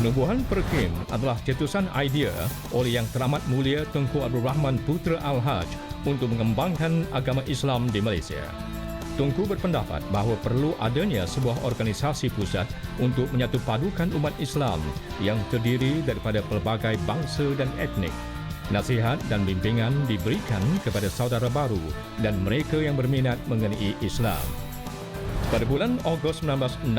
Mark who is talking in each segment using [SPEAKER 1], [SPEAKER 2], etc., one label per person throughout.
[SPEAKER 1] Penubuhan Perkim adalah cetusan idea oleh Yang Teramat Mulia Tunku Abdul Rahman Putra Al-Haj untuk mengembangkan agama Islam di Malaysia. Tunku berpendapat bahawa perlu adanya sebuah organisasi pusat untuk menyatupadukan umat Islam yang terdiri daripada pelbagai bangsa dan etnik. Nasihat dan bimbingan diberikan kepada saudara baru dan mereka yang berminat mengenai Islam. Pada bulan Ogos 1960,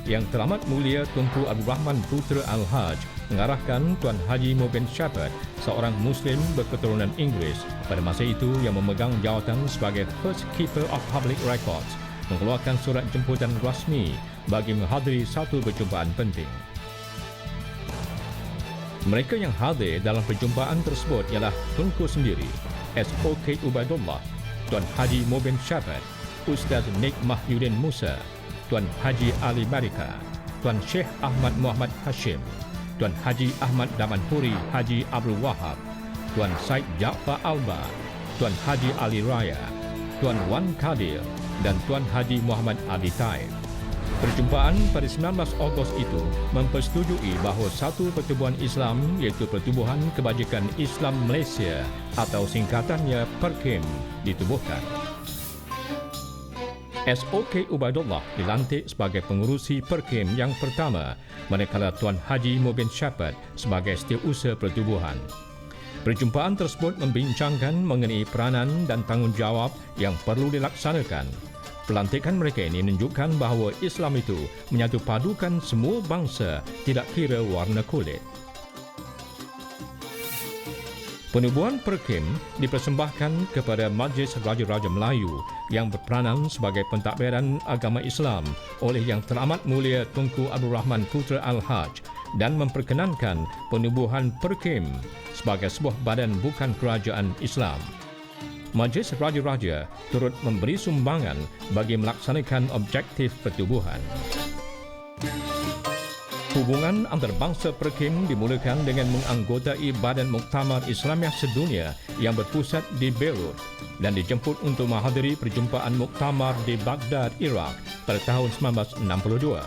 [SPEAKER 1] Yang Teramat Mulia Tunku Abdul Rahman Putra Al-Haj mengarahkan Tuan Haji Mobin Shepherd, seorang Muslim berketurunan Inggeris pada masa itu yang memegang jawatan sebagai First Keeper of Public Records, mengeluarkan surat jemputan rasmi bagi menghadiri satu perjumpaan penting. Mereka yang hadir dalam perjumpaan tersebut ialah Tunku sendiri, S.O.K. Ubaidullah, Tuan Haji Mobin Shepherd, Ustaz Nik Mahyudin Musa, Tuan Haji Ali Marika, Tuan Syekh Ahmad Muhammad Hashim, Tuan Haji Ahmad Damanhuri Haji Abdul Wahab, Tuan Said Jaafar Alba, Tuan Haji Ali Raya, Tuan Wan Kadir dan Tuan Haji Muhammad Ali Taib. Perjumpaan pada 19 Ogos itu mempersetujui bahawa satu pertubuhan Islam iaitu Pertubuhan Kebajikan Islam Malaysia atau singkatannya Perkim ditubuhkan. S.O.K. Ubaidullah dilantik sebagai pengurusi Perkim yang pertama, manakala Tuan Haji Mobin Shepherd sebagai setiausaha pertubuhan. Perjumpaan tersebut membincangkan mengenai peranan dan tanggungjawab yang perlu dilaksanakan. Pelantikan mereka ini menunjukkan bahawa Islam itu menyatupadukan semua bangsa, tidak kira warna kulit. Penubuhan Perkim dipersembahkan kepada Majlis Raja-Raja Melayu yang berperanan sebagai pentadbiran agama Islam oleh Yang Teramat Mulia Tunku Abdul Rahman Putra Al-Haj dan memperkenankan penubuhan Perkim sebagai sebuah badan bukan kerajaan Islam. Majlis Raja-Raja turut memberi sumbangan bagi melaksanakan objektif pertubuhan. Hubungan antarabangsa Perkim dimulakan dengan menganggotai Badan Muktamar Islamiah Sedunia yang berpusat di Beirut dan dijemput untuk menghadiri perjumpaan muktamar di Baghdad, Iraq pada tahun 1962.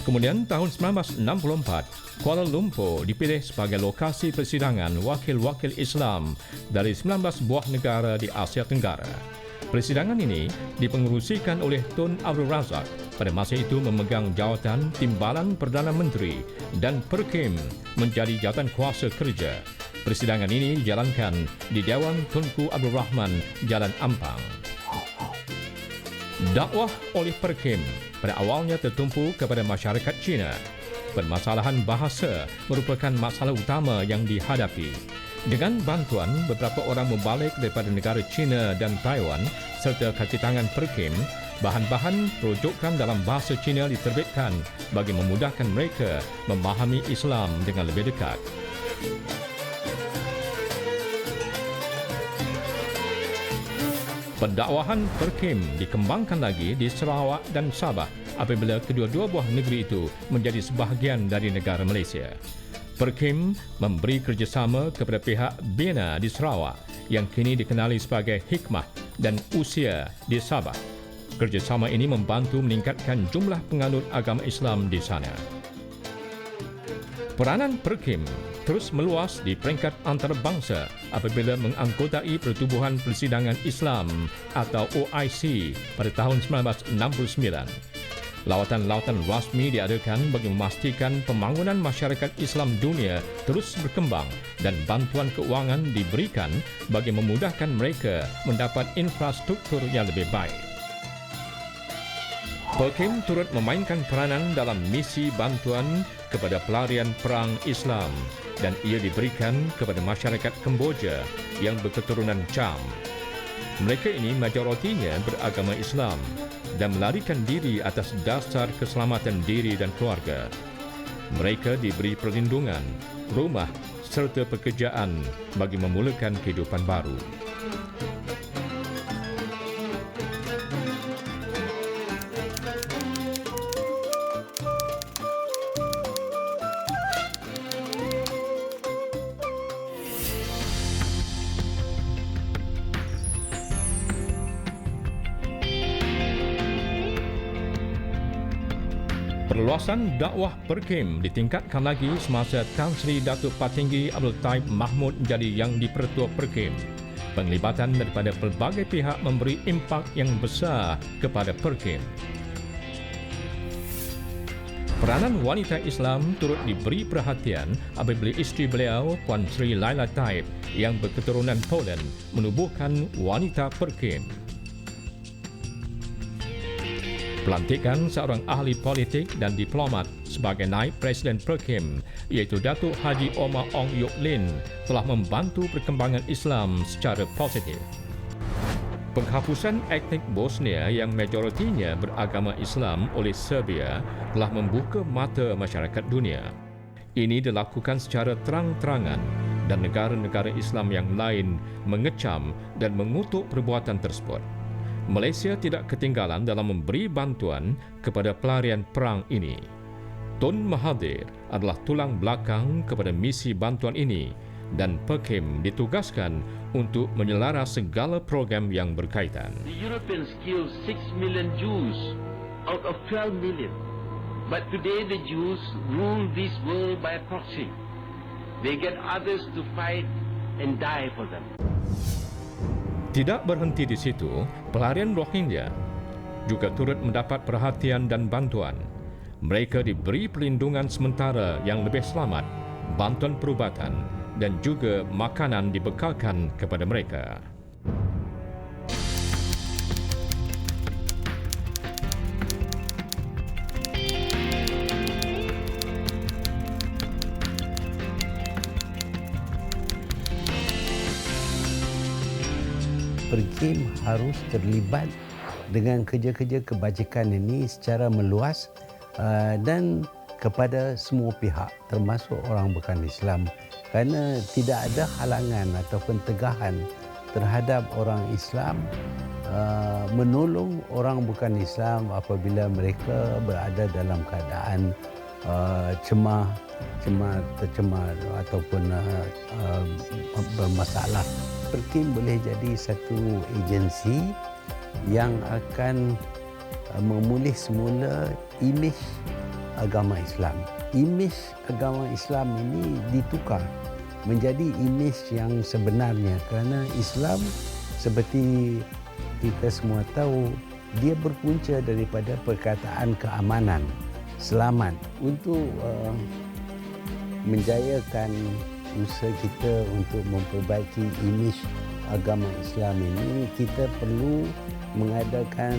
[SPEAKER 1] Kemudian tahun 1964, Kuala Lumpur dipilih sebagai lokasi persidangan wakil-wakil Islam dari 19 buah negara di Asia Tenggara. Persidangan ini dipengerusikan oleh Tun Abdul Razak, pada masa itu memegang jawatan Timbalan Perdana Menteri, dan Perkim menjadi jawatan kuasa kerja. Persidangan ini dijalankan di Dewan Tunku Abdul Rahman, Jalan Ampang. Dakwah oleh Perkim pada awalnya tertumpu kepada masyarakat Cina. Permasalahan bahasa merupakan masalah utama yang dihadapi. Dengan bantuan beberapa orang mubalik daripada negara China dan Taiwan serta kaki tangan Perkim, bahan-bahan rujukan dalam bahasa Cina diterbitkan bagi memudahkan mereka memahami Islam dengan lebih dekat. Pendakwahan Perkim dikembangkan lagi di Sarawak dan Sabah apabila kedua-dua buah negeri itu menjadi sebahagian dari negara Malaysia. Perkim memberi kerjasama kepada pihak BENA di Sarawak yang kini dikenali sebagai Hikmah dan Usia di Sabah. Kerjasama ini membantu meningkatkan jumlah penganut agama Islam di sana. Peranan Perkim terus meluas di peringkat antarabangsa apabila menganggotai Pertubuhan Persidangan Islam atau OIC pada tahun 1969. Lawatan-lawatan rasmi diadakan bagi memastikan pembangunan masyarakat Islam dunia terus berkembang dan bantuan keuangan diberikan bagi memudahkan mereka mendapat infrastruktur yang lebih baik. Perkim turut memainkan peranan dalam misi bantuan kepada pelarian perang Islam dan ia diberikan kepada masyarakat Kemboja yang berketurunan Cham. Mereka ini majoritinya beragama Islam dan melarikan diri atas dasar keselamatan diri dan keluarga. Mereka diberi perlindungan, rumah serta pekerjaan bagi memulakan kehidupan baru. Perluasan dakwah Perkim ditingkatkan lagi semasa Tan Sri Datuk Patinggi Abdul Taib Mahmud menjadi Yang di-Pertua Perkim. Penglibatan daripada pelbagai pihak memberi impak yang besar kepada Perkim. Peranan wanita Islam turut diberi perhatian apabila isteri beliau, Puan Sri Laila Taib yang berketurunan Poland menubuhkan wanita Perkim. Pelantikan seorang ahli politik dan diplomat sebagai naib Presiden Perkim iaitu Datuk Haji Omar Ong Yok Lin telah membantu perkembangan Islam secara positif. Penghapusan etnik Bosnia yang majoritinya beragama Islam oleh Serbia telah membuka mata masyarakat dunia. Ini dilakukan secara terang-terangan dan negara-negara Islam yang lain mengecam dan mengutuk perbuatan tersebut. Malaysia tidak ketinggalan dalam memberi bantuan kepada pelarian perang ini. Tun Mahathir adalah tulang belakang kepada misi bantuan ini dan Perkim ditugaskan untuk menyelaras segala program yang berkaitan.
[SPEAKER 2] The Europeans killed 6 million Jews out of 12 million. But today the Jews rule this world by proxy. They get others to fight and die for them.
[SPEAKER 1] Tidak berhenti di situ, pelarian Rohingya juga turut mendapat perhatian dan bantuan. Mereka diberi perlindungan sementara yang lebih selamat, bantuan perubatan dan juga makanan dibekalkan kepada mereka.
[SPEAKER 3] Perkim harus terlibat dengan kerja-kerja kebajikan ini secara meluas dan kepada semua pihak termasuk orang bukan Islam, kerana tidak ada halangan ataupun tegahan terhadap orang Islam menolong orang bukan Islam apabila mereka berada dalam keadaan tercemar ataupun bermasalah. Perkim boleh jadi satu agensi yang akan memulih semula imej agama Islam. Imej agama Islam ini ditukar menjadi imej yang sebenarnya, kerana Islam seperti kita semua tahu dia berpunca daripada perkataan keamanan, selamat. Untuk menjayakan usaha kita untuk memperbaiki imej agama Islam ini, kita perlu mengadakan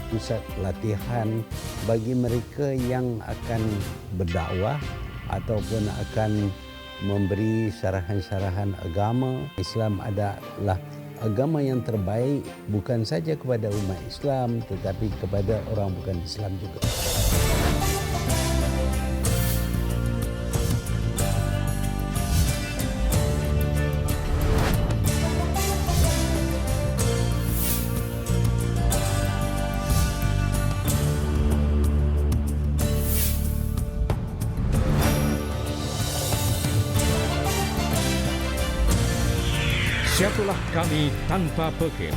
[SPEAKER 3] pusat pelatihan bagi mereka yang akan berdakwah ataupun akan memberi syarahan-syarahan agama. Islam adalah agama yang terbaik bukan saja kepada umat Islam tetapi kepada orang bukan Islam juga.
[SPEAKER 1] Siapalah kami tanpa Perkim?